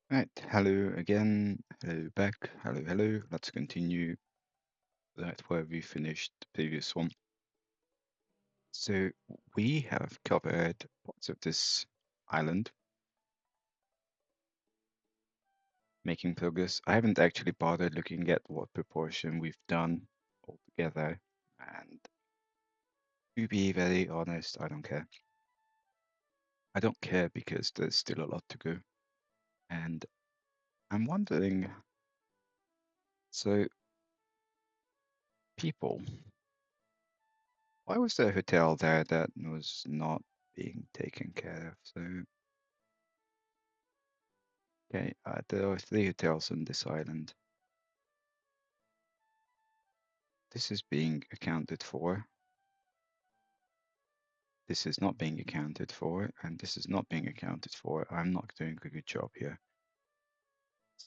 Right, hello again, hello back, hello, hello. Let's continue that where we finished the previous one. So we have covered parts of this island, making progress. I haven't actually bothered looking at what proportion we've done altogether, and to be very honest, I don't care. I don't care because there's still a lot to go. And I'm wondering, so people, why was there a hotel there that was not being taken care of? So okay, there are 3 hotels on this island. This is being accounted for. This is not being accounted for, and this is not being accounted for. I'm not doing a good job here.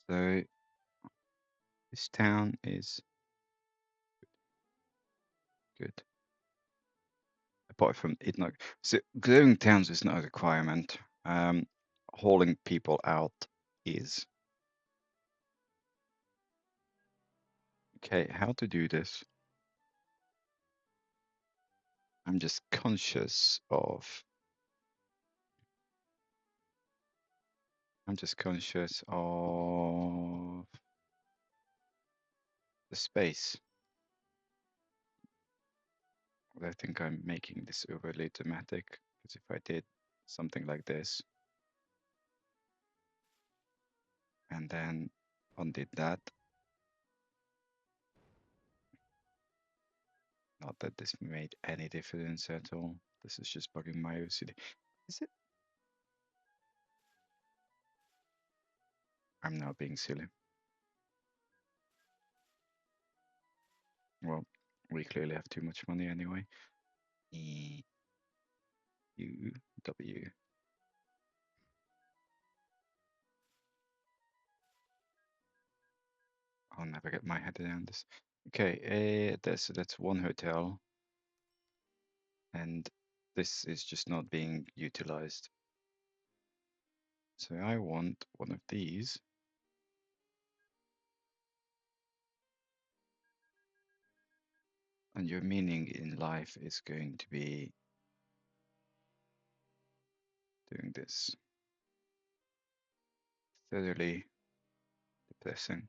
So this town is good. Apart from it not, so clearing towns is not a requirement. Hauling people out is. Okay, how to do this? I'm just conscious of the space. I think I'm making this overly dramatic, because if I did something like this and then undid that, not that this made any difference at all. This is just bugging my OCD. Is it? I'm now being silly. Well, we clearly have too much money anyway. E U W. I'll never get my head around this. Okay, that's one hotel, and this is just not being utilized. So I want one of these. And your meaning in life is going to be doing this. Thoroughly depressing.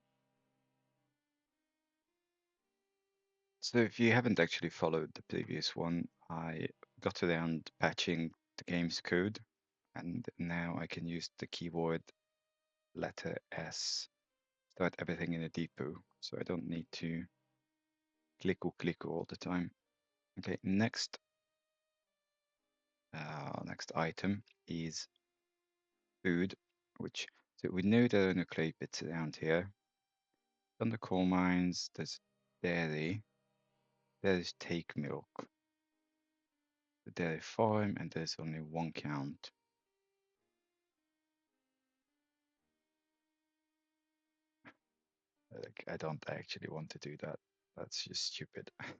So if you haven't actually followed the previous one, I got around patching the game's code, and now I can use the keyword letter S, start everything in a depot, so I don't need to click all the time. Okay, next item is food, which, so we know there are no clay bits around here. On the coal mines, there's dairy, there's take milk, the dairy farm, and there's only one count. Like, I don't actually want to do that. That's just stupid. I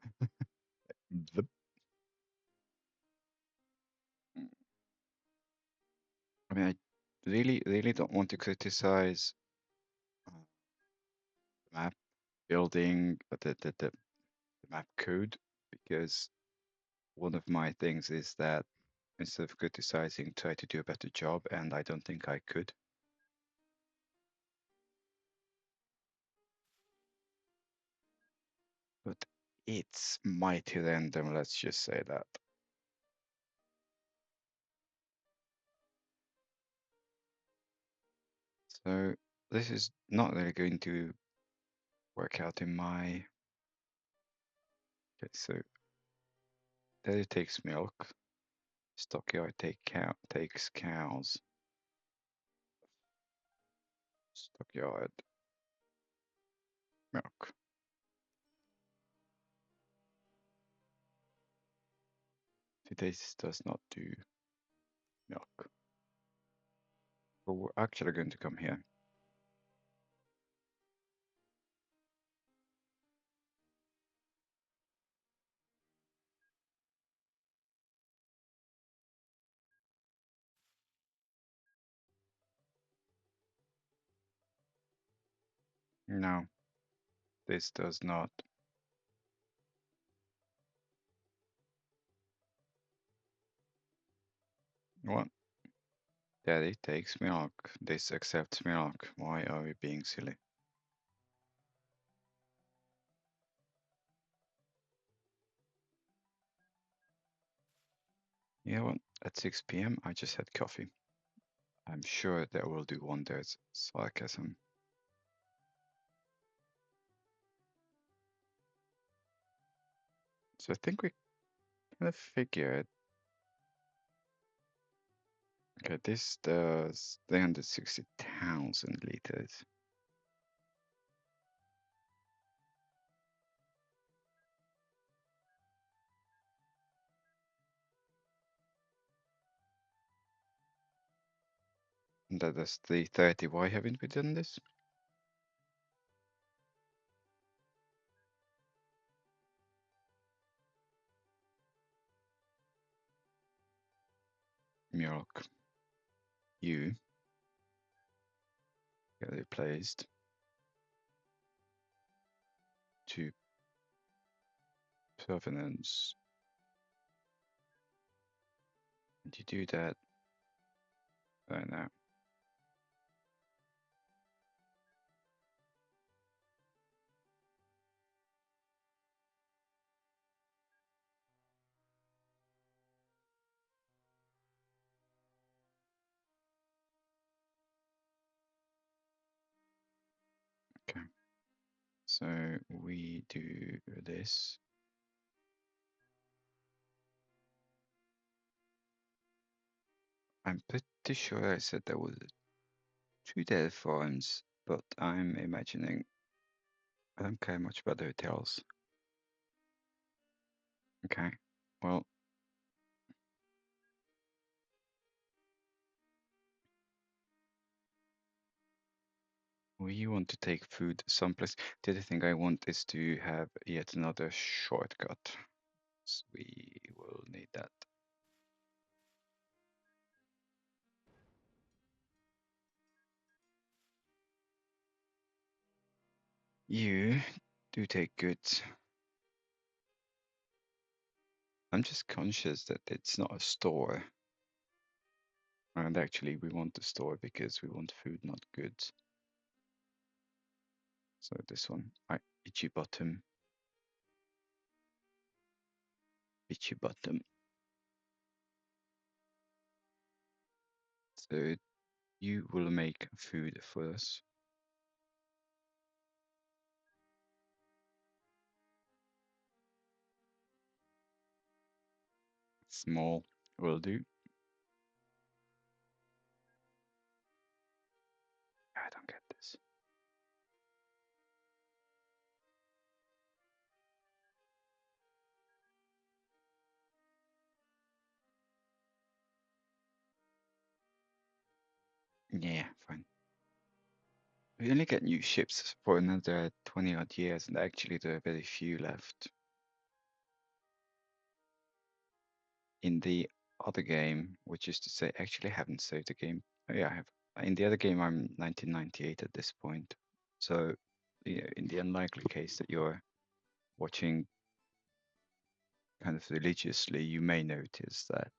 mean, I really don't want to criticize the map building, the map code, because one of my things is that instead of criticizing, try to do a better job, and I don't think I could. But it's mighty random, let's just say that. So this is not really going to work out in my. Okay, so dairy takes milk, stockyard takes cows, stockyard milk. This does not do milk. But we're actually going to come here. No, this does not. What? Daddy takes milk. This accepts milk. Why are we being silly? You know what? At 6 p.m. I just had coffee. I'm sure that will do wonders. Sarcasm. So I think we kind of figured. Okay, this does 360,000 liters. And that does 330. Why haven't we done this? Milk. You get replaced to provenance. And you do that right now. Okay. So we do this. I'm pretty sure I said there was 2 data farms, but I'm imagining I don't care much about the hotels. Okay. Well, we want to take food someplace. The other thing I want is to have yet another shortcut. So we will need that. You do take goods. I'm just conscious that it's not a store. And actually, we want the store because we want food, not goods. So this one, itchy bottom. Itchy bottom. So you will make food for us. Small will do. I don't get this. Yeah, fine. We only get new ships for another 20 odd years, and actually there are very few left. In the other game, which is to say, actually I haven't saved the game. Oh, yeah, I have. In the other game, I'm 1998 at this point. So, in the unlikely case that you're watching kind of religiously, you may notice that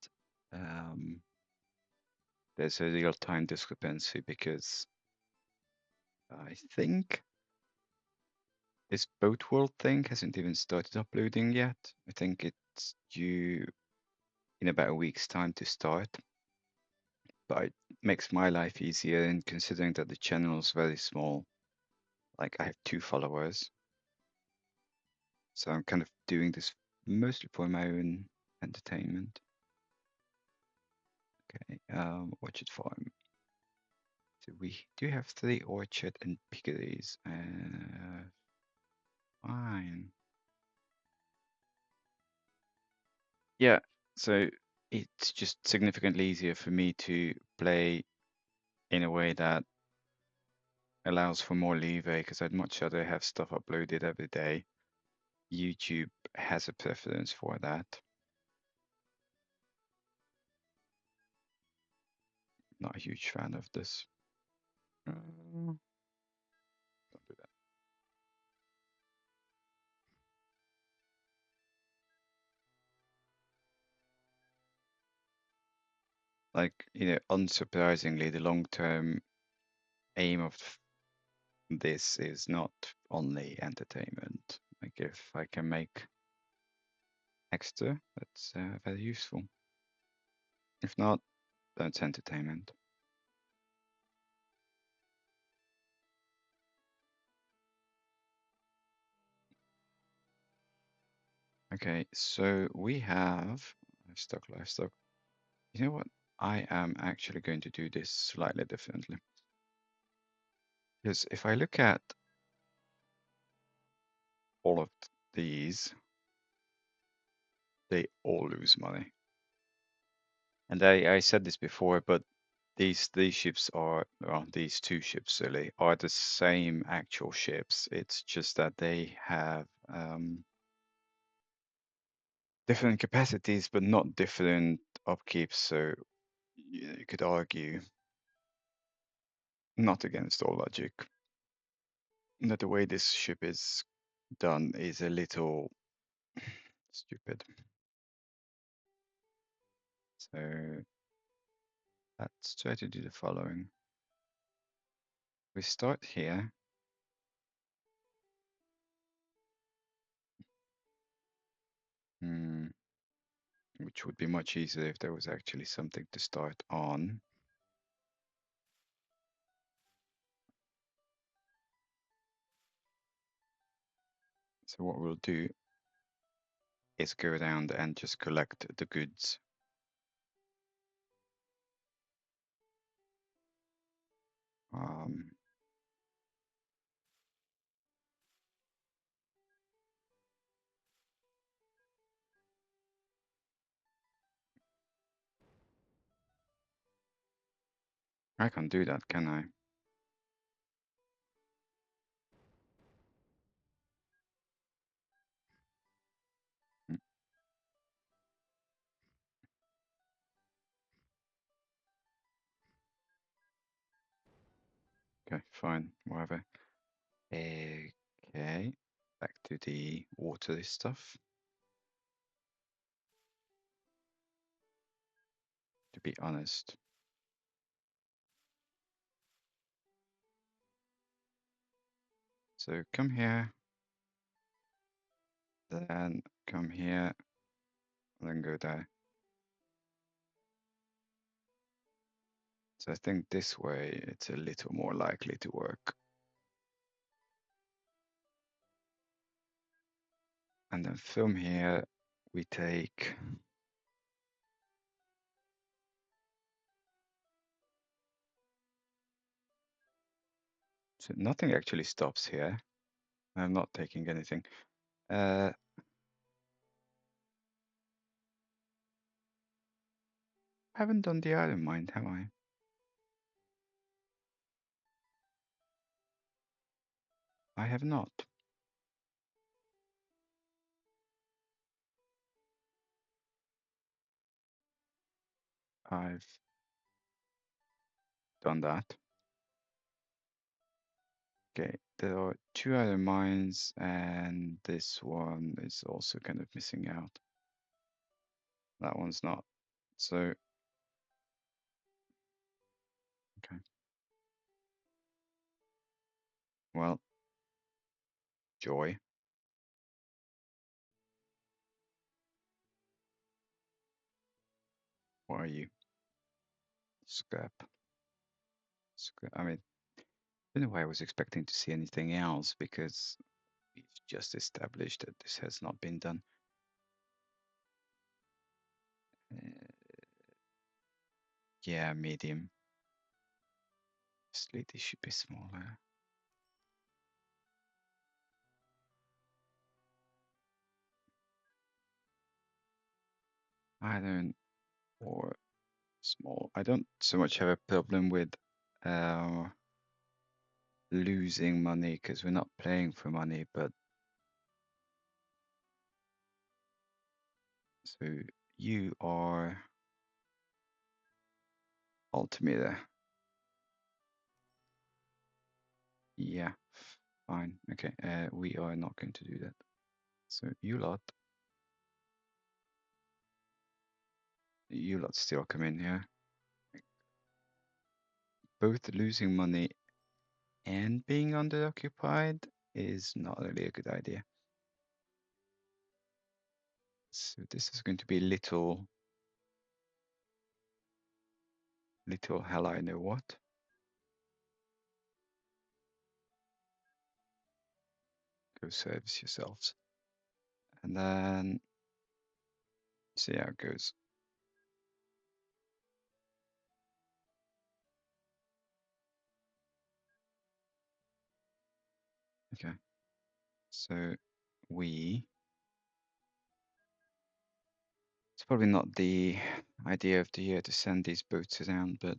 there's a real-time discrepancy because I think this boat world thing hasn't even started uploading yet. I think it's due in about a week's time to start. But it makes my life easier in considering that the channel is very small. Like I have 2 followers. So I'm kind of doing this mostly for my own entertainment. Okay, orchard farm. So we do have 3 orchard and piggeries. Fine. Yeah, so it's just significantly easier for me to play in a way that allows for more leeway because I'd much rather have stuff uploaded every day. YouTube has a preference for that. Not a huge fan of this. Don't do that. like, unsurprisingly, the long-term aim of this is not only entertainment. Like, if I can make extra, that's very useful. If not, then it's entertainment. Okay, so we have livestock. You know what? I am actually going to do this slightly differently. Because if I look at all of these, they all lose money. And I said this before, but these ships are, well, these two ships really are the same actual ships. It's just that they have different capacities, but not different upkeeps. So you could argue, not against all logic, that the way this ship is done is a little stupid. So let's try to do the following. We start here. Which would be much easier if there was actually something to start on. So what we'll do is go around and just collect the goods. Um, I can't do that, can I? Mm, okay, fine, whatever. Okay, back to the watery stuff. To be honest, so come here, then come here, then go there. So I think this way it's a little more likely to work. And then from here we take so nothing actually stops here. I'm not taking anything. I haven't done the iron mine, have I? I have not. I've done that. Okay, there are two other mines, and this one is also kind of missing out. That one's not. So, okay. Well, joy. What are you? Scrap. Scrap. I mean, I don't know why I was expecting to see anything else because we've just established that this has not been done. Yeah, medium. This should be smaller. Iron or small. I don't so much have a problem with uh, losing money because we're not playing for money, but so you are altimeter. Yeah, fine. Okay, we are not going to do that. So you lot still come in here. both losing money and being underoccupied is not really a good idea. So this is going to be little hell I know what. Go service yourselves. And then see how it goes. Okay. So it's probably not the idea of the year to send these boats around, but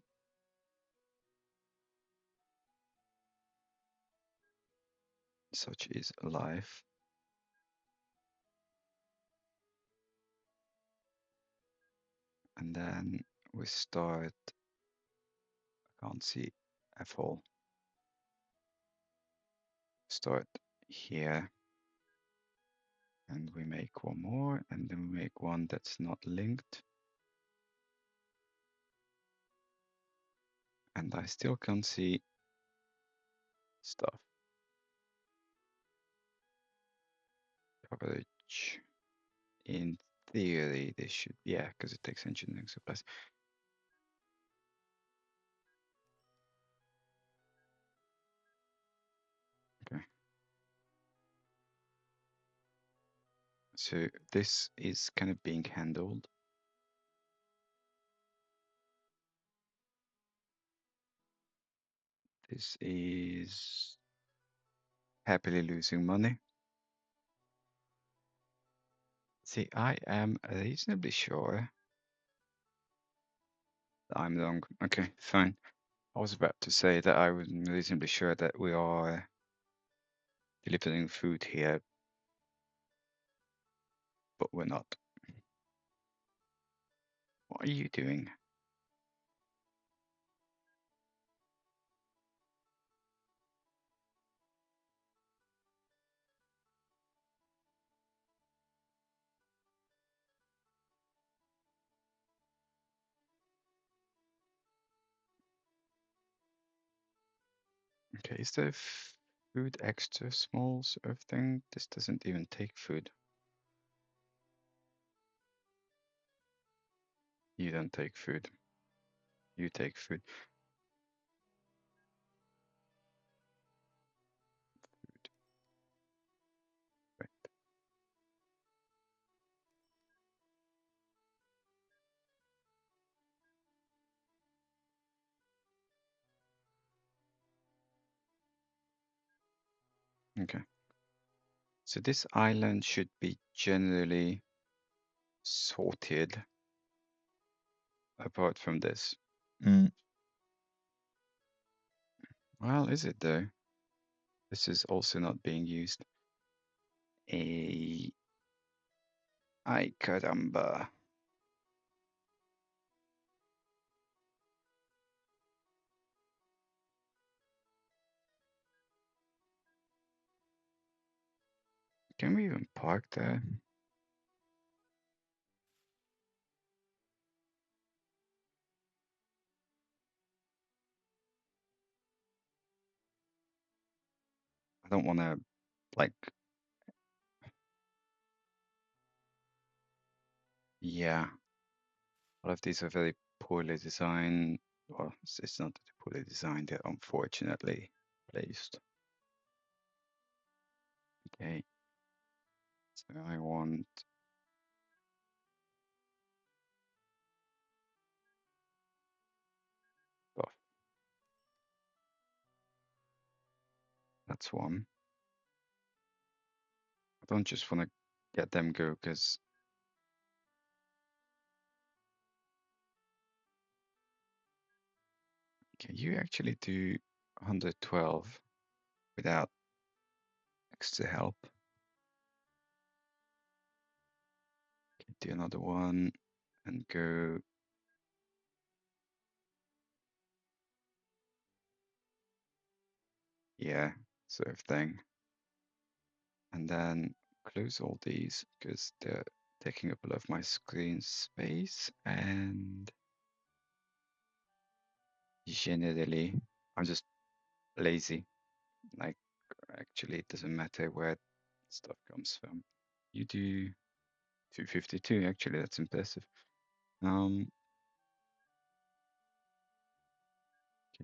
such is life. And then we start, I can't see at all. Start here. And we make one more, and then we make one that's not linked. And I still can't see stuff. Coverage. In theory, this should, yeah, because it takes engineering supplies. Okay. So this is kind of being handled. This is happily losing money. See, I am reasonably sure that I'm wrong. Okay, fine. I was about to say that I was reasonably sure that we are delivering food here, but we're not. What are you doing? Okay, is there food extra small sort of thing? This doesn't even take food. You don't take food. You take food. Food. Right. Okay. So this island should be generally sorted apart from this. Well, is it though? This is also not being used. Ay caramba. Can we even park there? I don't want to, like, yeah. A lot of these are very poorly designed. Well, it's not poorly designed, they're unfortunately placed. Okay. So I want stuff. That's one. I don't just want to get them go because can you actually do 112 without extra help? Okay, do another one and go. Yeah, sort of thing. And then close all these because they're taking up a lot of my screen space. And generally, I'm just lazy. Like, actually, it doesn't matter where stuff comes from. You do 252, actually, that's impressive. Okay,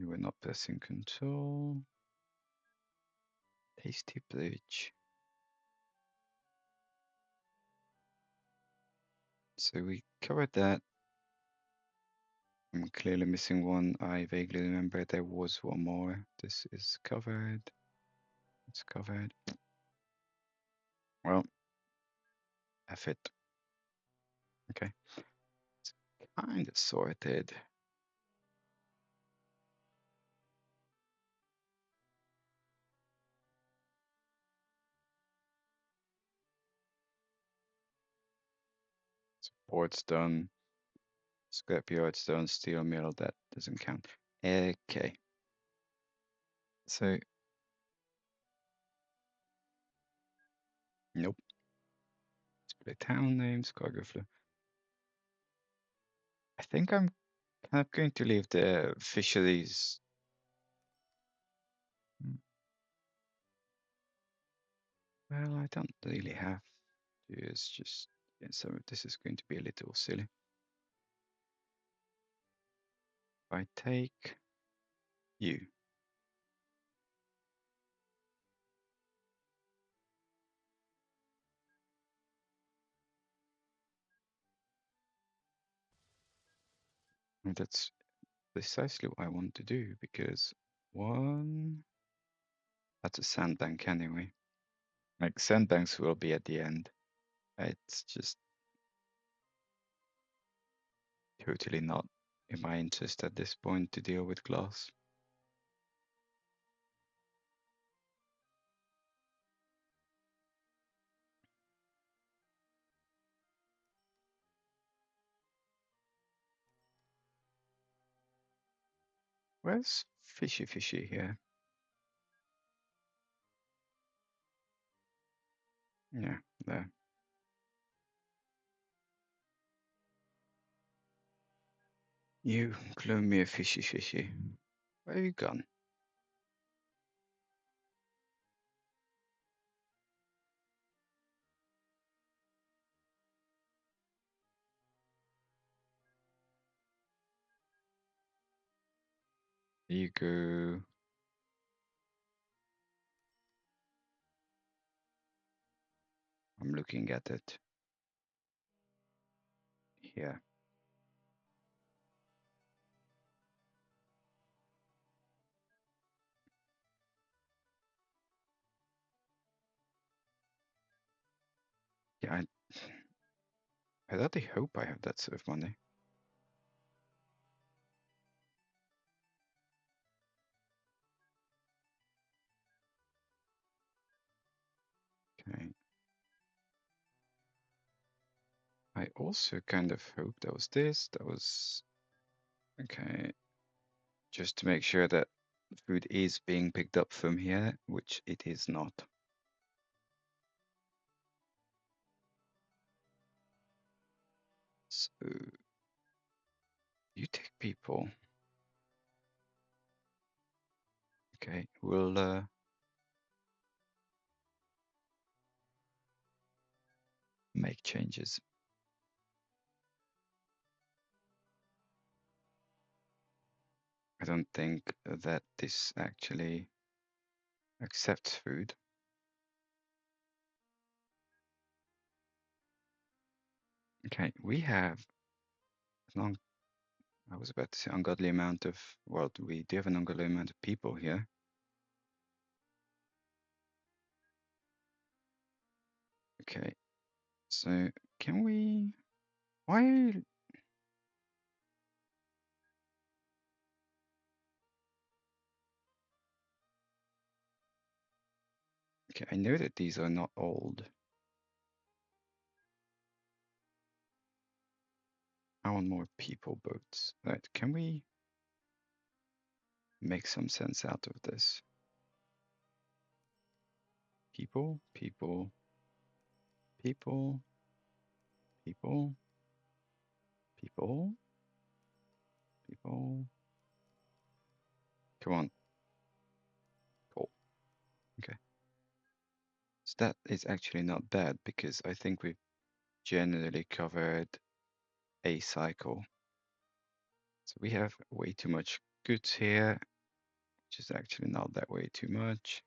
we're not pressing control. Tasty bridge. So we covered that. I'm clearly missing one. I vaguely remember there was one more. This is covered. It's covered. Well, F it. Okay. It's kind of sorted. Port's done. Scrapyard's done. Steel mill, that doesn't count. Okay. So, nope. Display town names, cargo flow. I think I'm kind of going to leave the fisheries. Well, I don't really have to. It's just, yeah, so this is going to be a little silly. If I take you, and that's precisely what I want to do because one, that's a sandbank anyway. Like sandbanks will be at the end. It's just totally not in my interest at this point to deal with glass. Where's fishy here? Yeah, there. You clone me a fishy. Where are you gone? There you go. I'm looking at it. Here. Yeah, I really hope I have that sort of money. Okay. I also kind of hope that was this. That was okay. Just to make sure that food is being picked up from here, which it is not. So you take people. Okay, we'll make changes. I don't think that this actually accepts food. Okay, we have an I was about to say ungodly amount of, well, we do have an ungodly amount of people here. Okay, so can we, why, okay, I know that these are not old. I want more people boats. Right, can we make some sense out of this? People, people, people, people, people, people, Come on. Cool. Okay. So that is actually not bad because I think we've generally covered a cycle. So we have way too much goods here, which is actually not that way too much.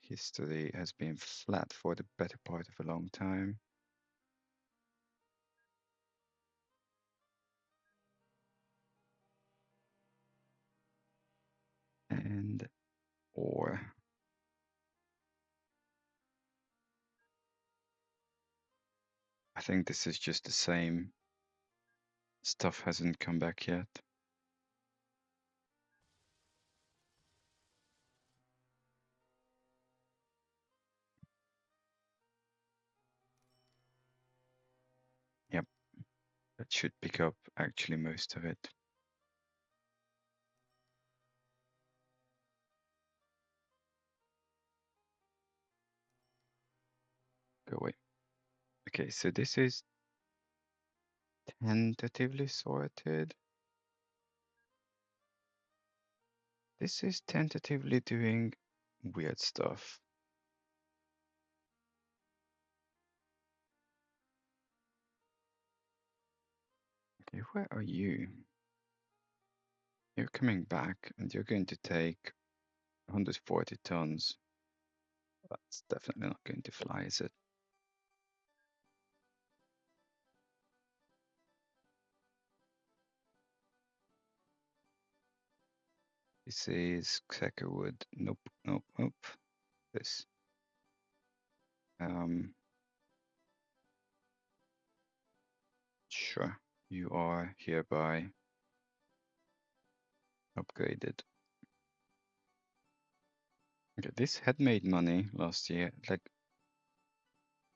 History has been flat for the better part of a long time. And or I think this is just the same. Stuff hasn't come back yet. Yep, that should pick up actually most of it. Go away. Okay, so this is tentatively sorted. This is tentatively doing weird stuff. Okay, where are you? You're coming back and you're going to take 140 tons. That's definitely not going to fly, is it? This is Crackerwood. Nope, nope, nope. This. Sure. You are hereby upgraded. Okay, this had made money last year. Like,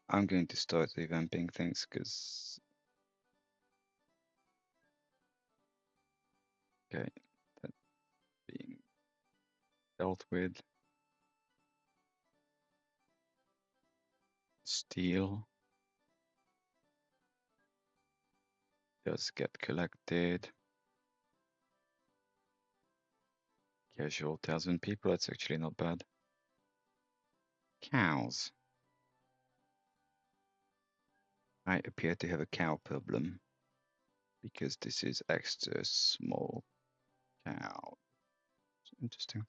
I'm going to start revamping things because, okay, that being dealt with. Steel does get collected. Casual 1,000 people, that's actually not bad. Cows. I appear to have a cow problem because this is extra small cow. Interesting.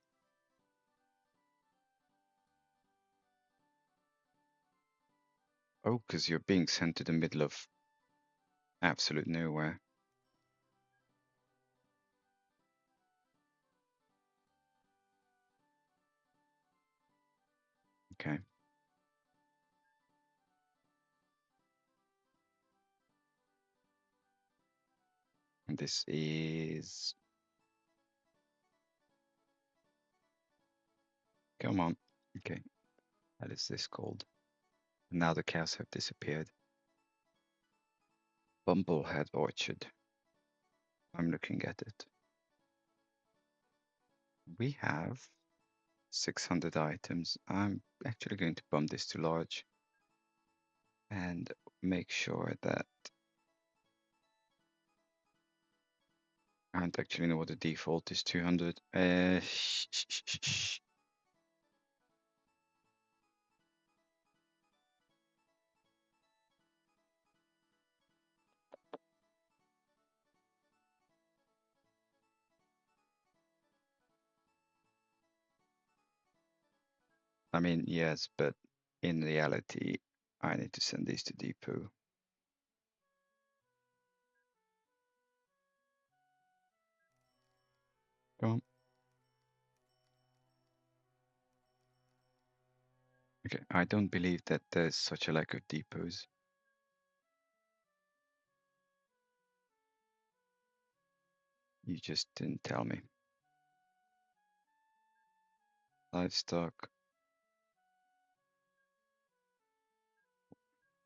Oh, because you're being sent to the middle of absolute nowhere. Okay. And this is... Come on. Okay. What is this called? Now the cows have disappeared. Bumblehead Orchard. I'm looking at it. We have 600 items. I'm actually going to bump this to large and make sure that I don't actually know what the default is. 200. I mean, yes, but in reality, I need to send these to depot. Come on. Okay, I don't believe that there's such a lack of depots. You just didn't tell me. Livestock.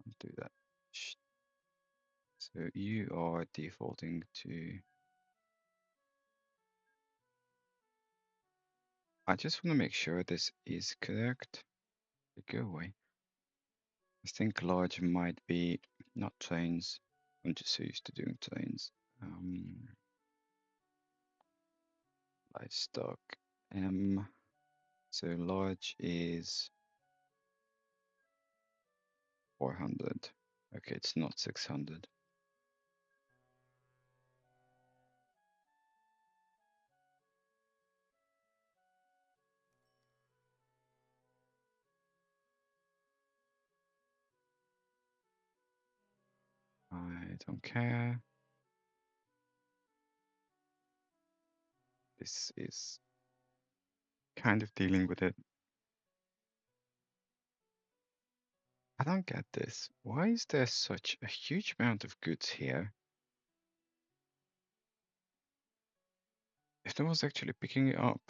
I'll do that. So you are defaulting to... I just want to make sure this is correct. Go away. I think large might be not trains. I'm just so used to doing trains. Livestock M. So large is 400. Okay, it's not 600. I don't care. This is kind of dealing with it. I don't get this. Why is there such a huge amount of goods here? If no one's actually picking it up.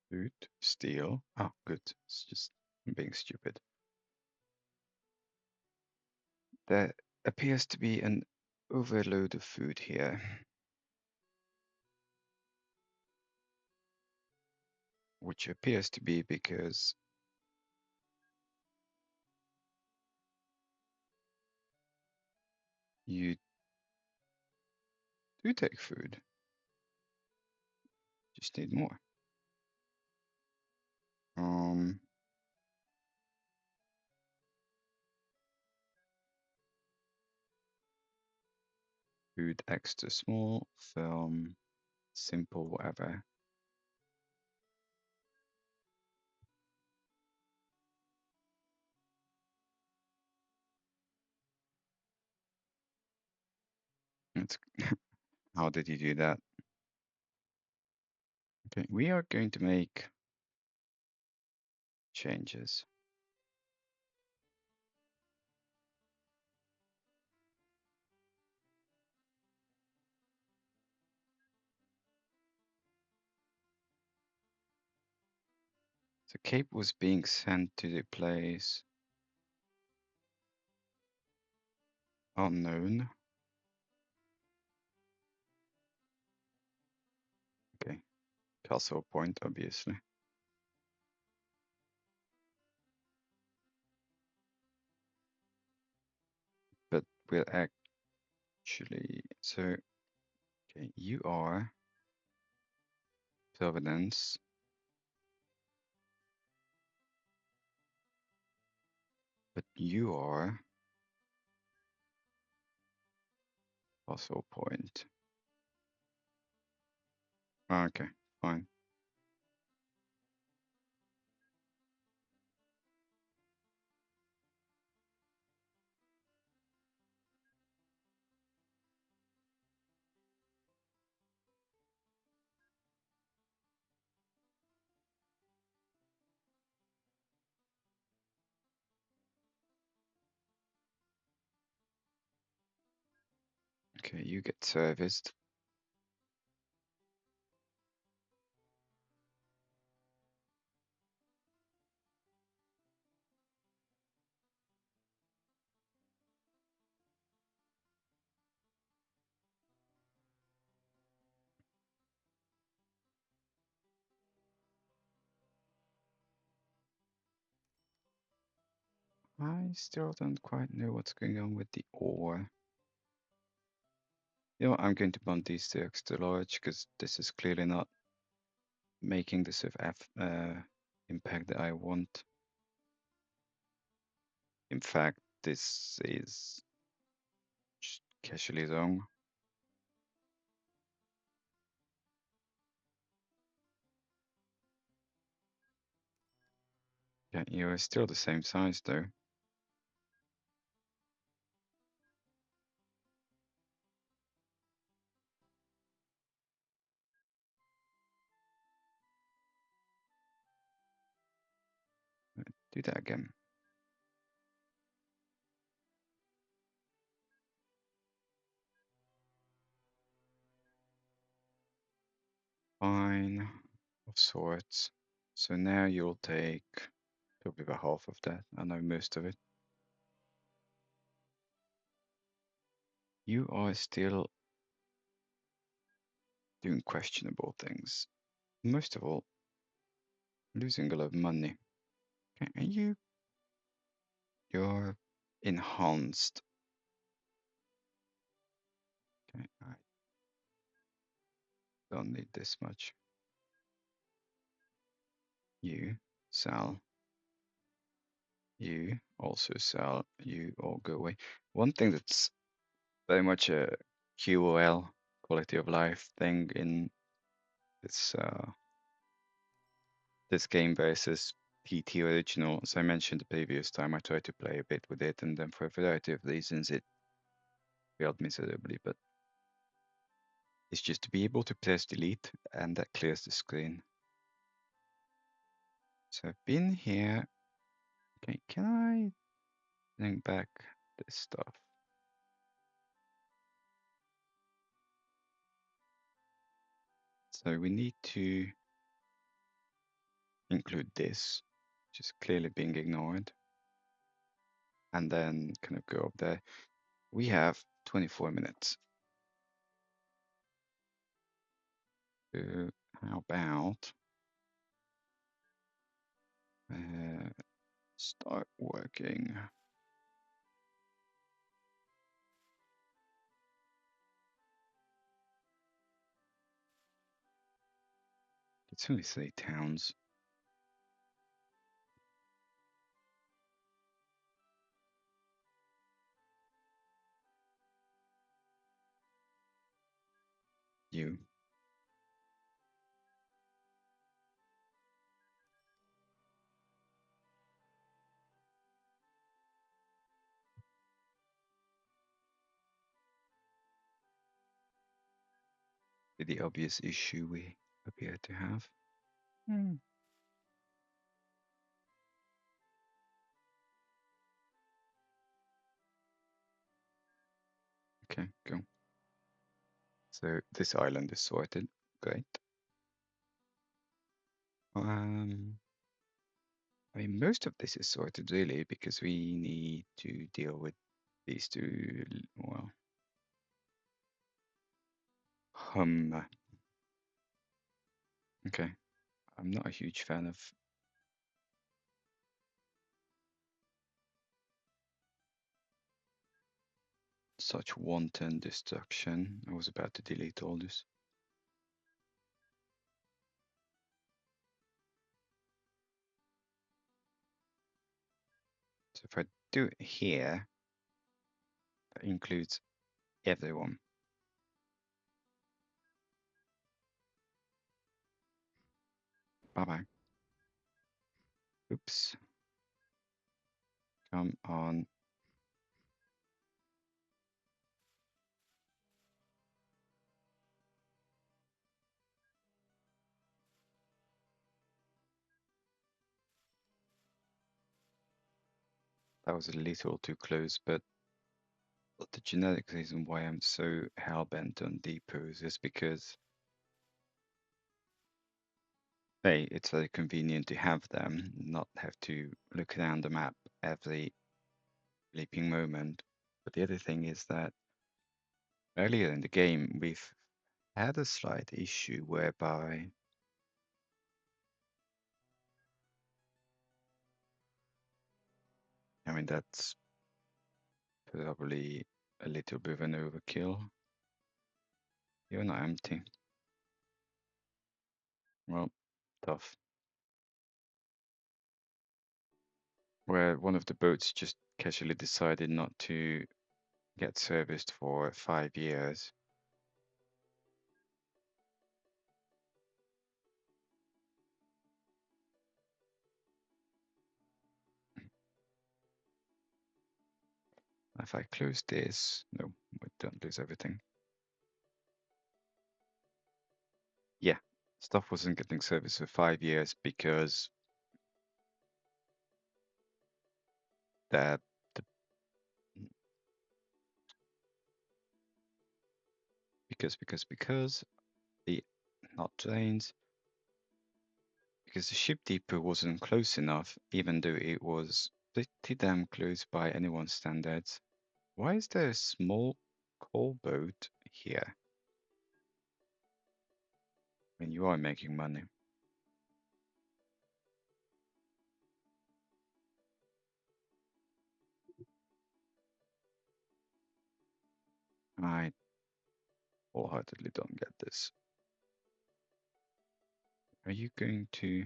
Food, steel. Oh, good. It's just being stupid. There appears to be an overload of food here, which appears to be because you do take food. Just need more. Um, Food extra small, film, simple, whatever. It's how did you do that? Okay, we are going to make changes. The cape was being sent to the place unknown. Okay, Castle Point, obviously. But we'll actually, so, okay, you are Providence, but you are Castle Point. Okay, fine. Okay, you get serviced. I still don't quite know what's going on with the ore. You know what, I'm going to bond these to extra large because this is clearly not making the sort of impact that I want. In fact, this is just casually wrong. Yeah, you're still the same size though. Do that again. Fine, of sorts. So now you'll take Probably about half of that. I know most of it. You are still doing questionable things. Most of all, losing a lot of money. Okay, and you're enhanced. Okay, I don't need this much. You sell. You also sell. You all go away. One thing that's very much a QOL, quality of life thing in this game versus PT original. As I mentioned the previous time, I tried to play a bit with it, and then for a variety of reasons, it failed miserably. But it's just to be able to press delete, and that clears the screen. So I've been here. Okay, can I bring back this stuff? So we need to include this, which is clearly being ignored, and then kind of go up there. We have 24 minutes. So how about start working? It's only 3 towns. You. The obvious issue we appear to have. Okay, go. So this island is sorted. Great. I mean, most of this is sorted really because we need to deal with these two. Well, okay. I'm not a huge fan of such wanton destruction. I was about to delete all this. So if I do it here, that includes everyone. Bye-bye. Oops. Come on. That was a little too close, but the genetic reason why I'm so hell-bent on depots is because A, it's very convenient to have them, not have to look around the map every leaping moment. But the other thing is that earlier in the game, we've had a slight issue whereby I mean, that's probably a little bit of an overkill. You're not empty. Well, tough. Where one of the boats just casually decided not to get serviced for 5 years. If I close this, no, we don't lose everything. Yeah, stuff wasn't getting serviced for 5 years because that the, because the not drains because the ship depot wasn't close enough, even though it was pretty damn close by anyone's standards. Why is there a small coal boat here when you are making money? I wholeheartedly don't get this. Are you going to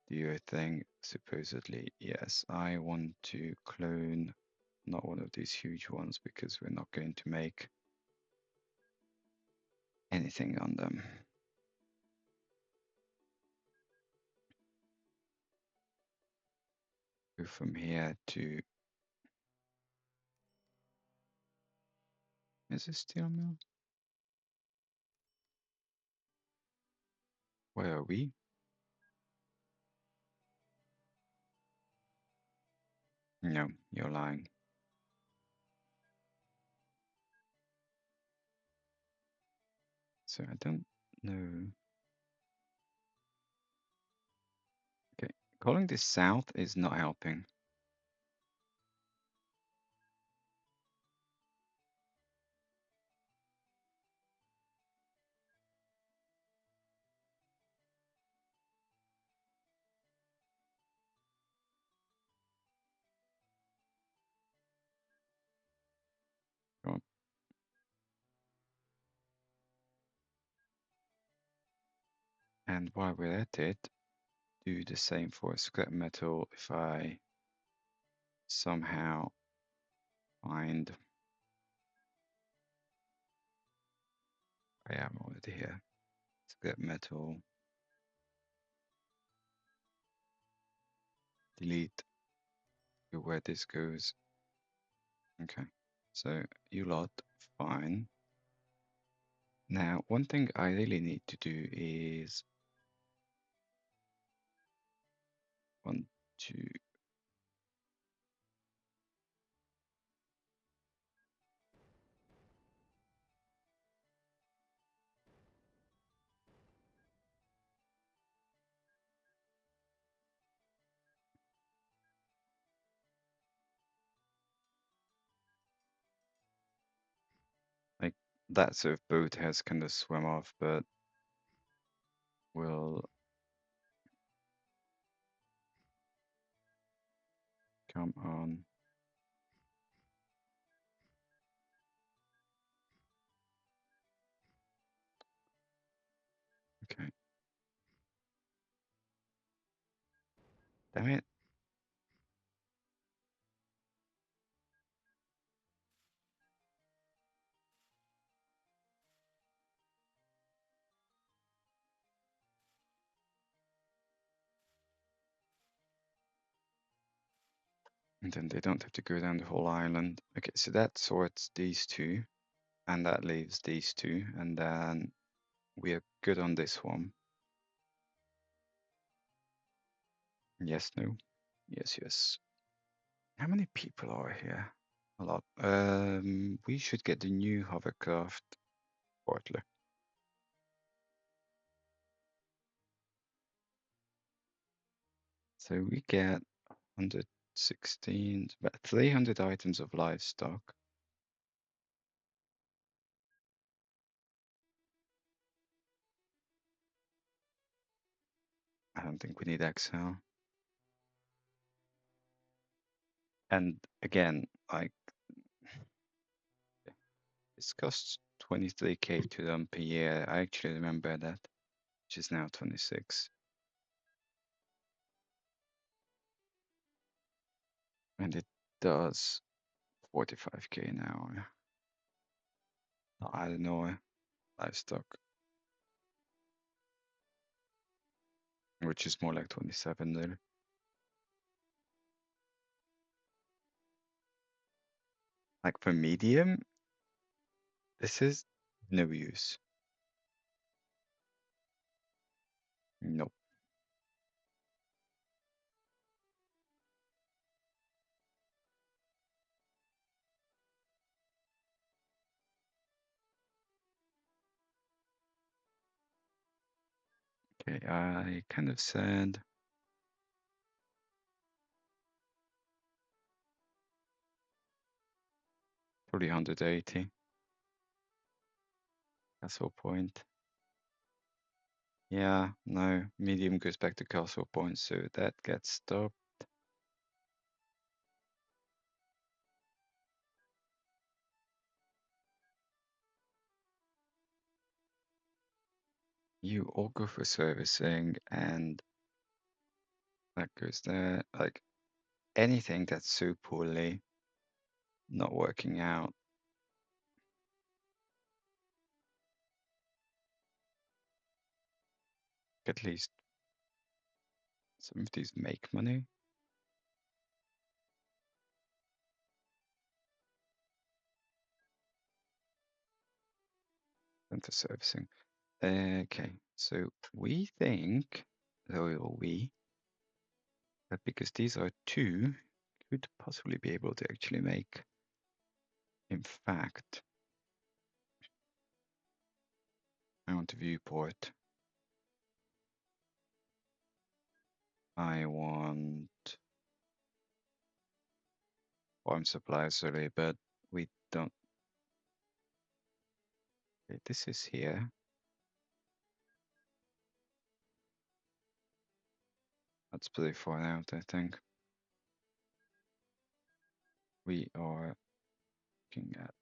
do your thing? Supposedly, yes. I want to clone not one of these huge ones because we're not going to make anything on them. Go from here to, is this steel mill? Where are we? No, you're lying. So I don't know. Okay, calling this south is not helping. Go on. And while we're at it, do the same for scrap metal if I somehow find I am already here. Scrap metal, delete where this goes. Okay, so you lot, fine. Now, one thing I really need to do is want to, like, that sort of boat has kind of swum off, but will come on. Okay. Damn it. And then they don't have to go down the whole island. Okay, so that sorts these two, and that leaves these two, and then we are good on this one. Yes, no? Yes, yes. How many people are here? A lot. We should get the new hovercraft shortly. So we get 116, about 300 items of livestock. I don't think we need Excel. And again, like, this costs 23k to them per year. I actually remember that, which is now 26. And it does 45k now. I don't know, livestock, which is more like 27 there. Like for medium, this is no use. Nope. Okay, I kind of said probably 180. Castle point. Yeah, no, medium goes back to castle point, so that gets stopped. You all go for servicing, and that goes there. Like anything that's so poorly not working out, at least some of these make money. And for servicing. Okay, so we think, or we, that because these are two, could possibly be able to actually make, in fact, I want a viewport. I want farm supplies really, but we don't. Okay, this is here. That's pretty far out, I think. We are looking at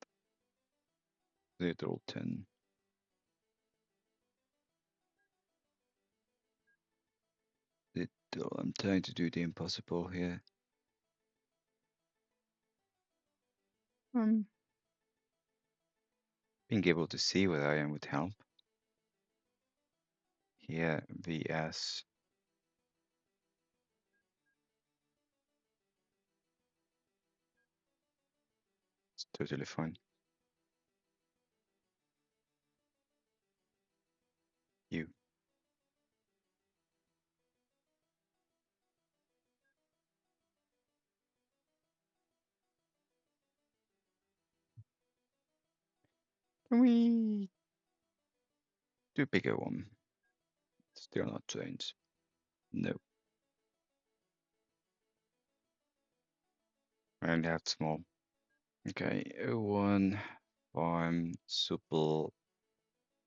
Littleton. I'm trying to do the impossible here. Being able to see where I am would help. Here, VS. It's totally fine. You. Can we do a bigger one? Still not trains. No. I only have small. Okay, O1, farm, supple,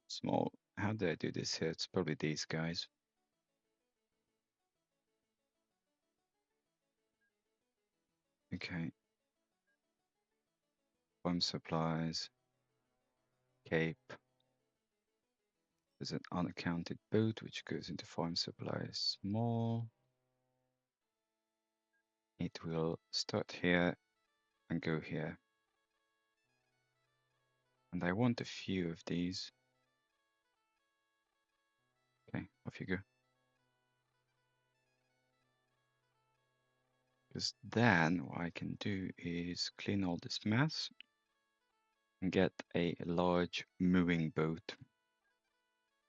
small. How do I do this here? It's probably these guys. Okay. Farm supplies. Cape. There's an unaccounted boat which goes into farm supplies. Small. It will start here and go here. And I want a few of these. Okay, off you go. Because then what I can do is clean all this mess and get a large mooring boat.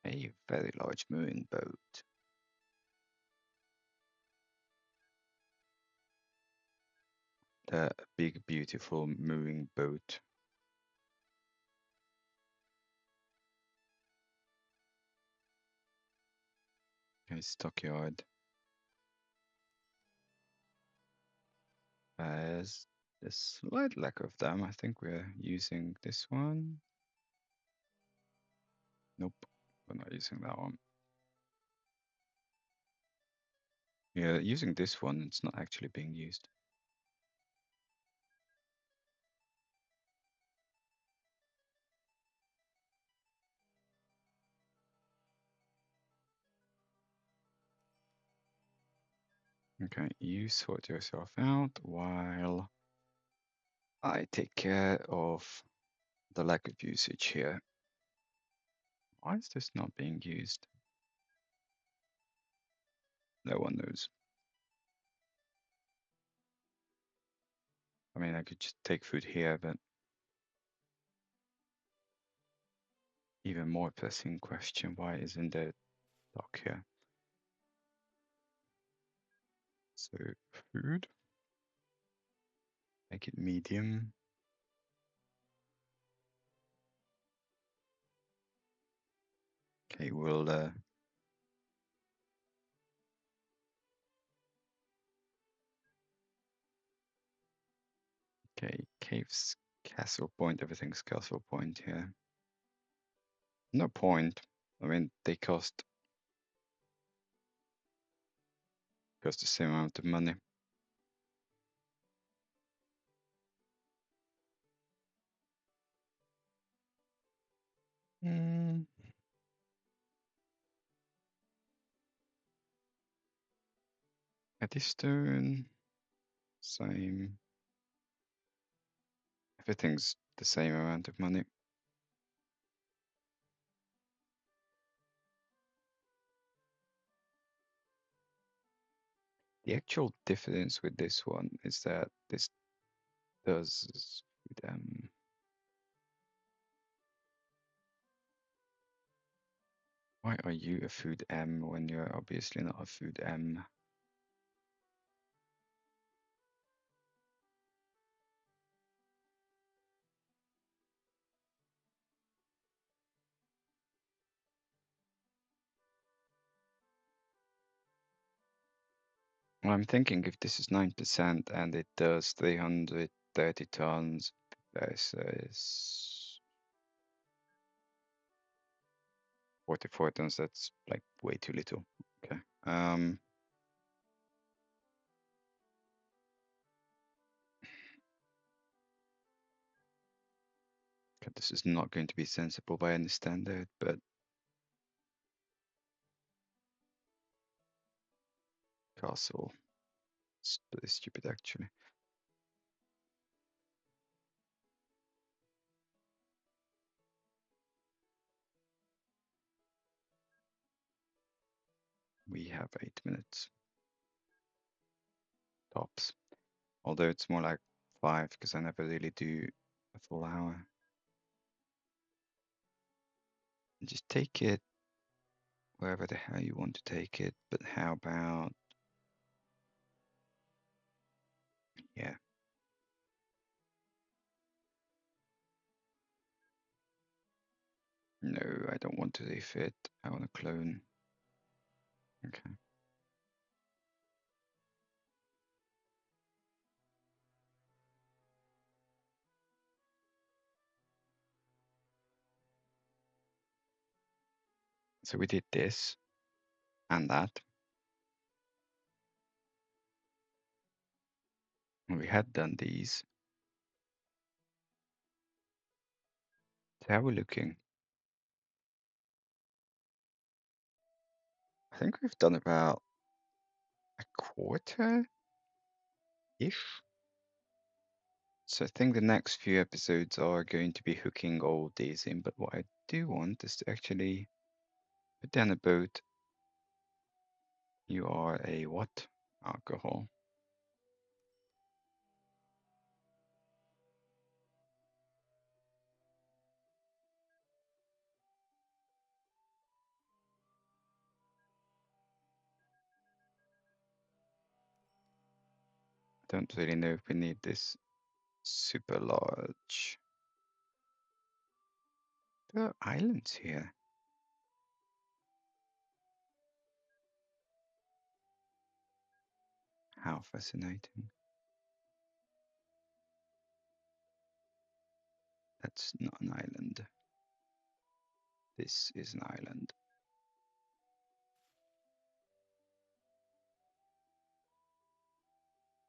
A very large mooring boat. The big, beautiful mooring boat. Okay, stockyard. There's a slight lack of them. I think we're using this one. Nope, we're not using that one. Yeah, using this one, it's not actually being used. Okay, you sort yourself out while I take care of the lack of usage here. Why is this not being used? No one knows. I mean, I could just take food here, but even more pressing question, why isn't there dock here? So food, make it medium. Okay, we'll Okay, caves, castle point, everything's castle point here. No point. I mean, they cost the same amount of money. Mm. Eddystone, same. Everything's the same amount of money. The actual difference with this one is that this does why are you a food M when you're obviously not a food M? Well, I'm thinking if this is 9% and it does 330 tons versus 44 tons, that's like way too little. Okay. Okay, this is not going to be sensible by any standard, but castle. It's pretty stupid actually. We have 8 minutes tops. Although it's more like 5 because I never really do a full hour. Just take it wherever the hell you want to take it, but how about, yeah. No, I don't want to refit. I want to clone. Okay. So we did this and that. And we had done these. So how are we looking? I think we've done about a quarter-ish. So I think the next few episodes are going to be hooking all these in, but what I do want is to actually put down a boat. You are a what? Alcohol. I don't really know if we need this super large. There are islands here. How fascinating. That's not an island. This is an island.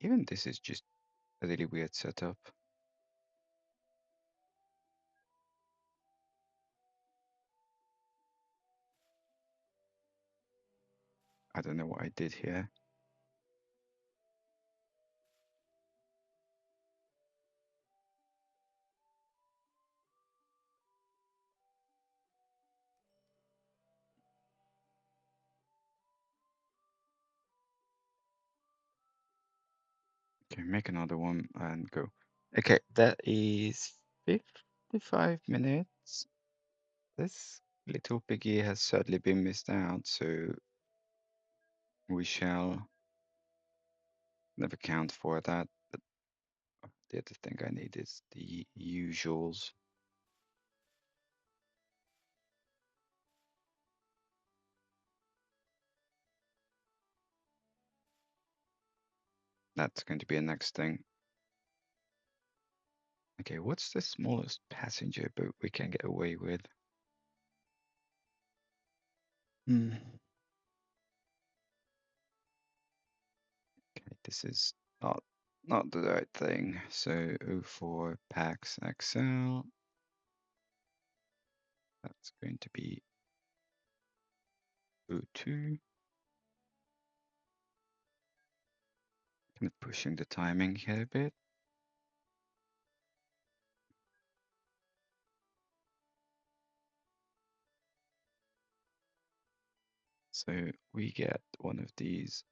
Even this is just a really weird setup. I don't know what I did here. Okay, make another one and go. Okay, that is 55 minutes. This little piggy has sadly been missed out, so we shall never count for that. But the other thing I need is the usuals. That's going to be a next thing. Okay, what's the smallest passenger boat we can get away with? Hmm. Okay, this is not the right thing. So O4 Pax XL. That's going to be O2. Kind of pushing the timing here a bit. So we get one of these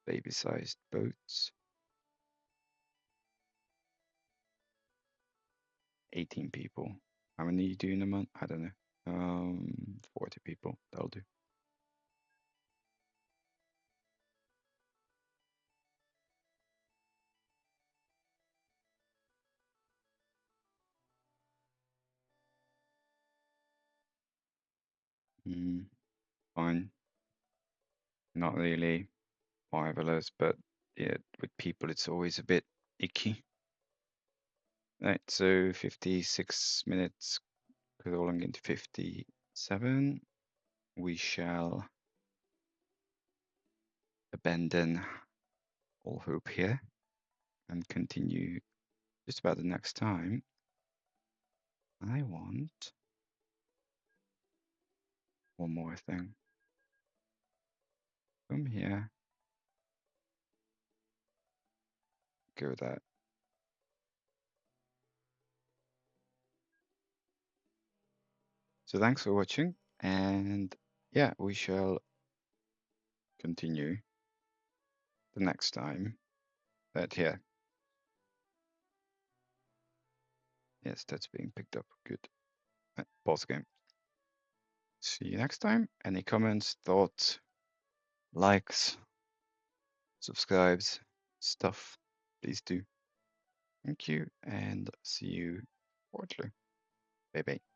baby-sized boats. 18 people. How many you do in a month? I don't know. 40 people. That'll do. Fine. Not really marvelous, but yeah, with people it's always a bit icky. Right, so 56 minutes crawling into 57. We shall abandon all hope here and continue just about the next time. I want one more thing. Come here. Go with that. So thanks for watching, and yeah, we shall continue the next time. But here, yes, that's being picked up. Good. Pause game. See you next time. Any comments, thoughts, likes, subscribes, stuff, please do. Thank you, and see you shortly. Bye bye.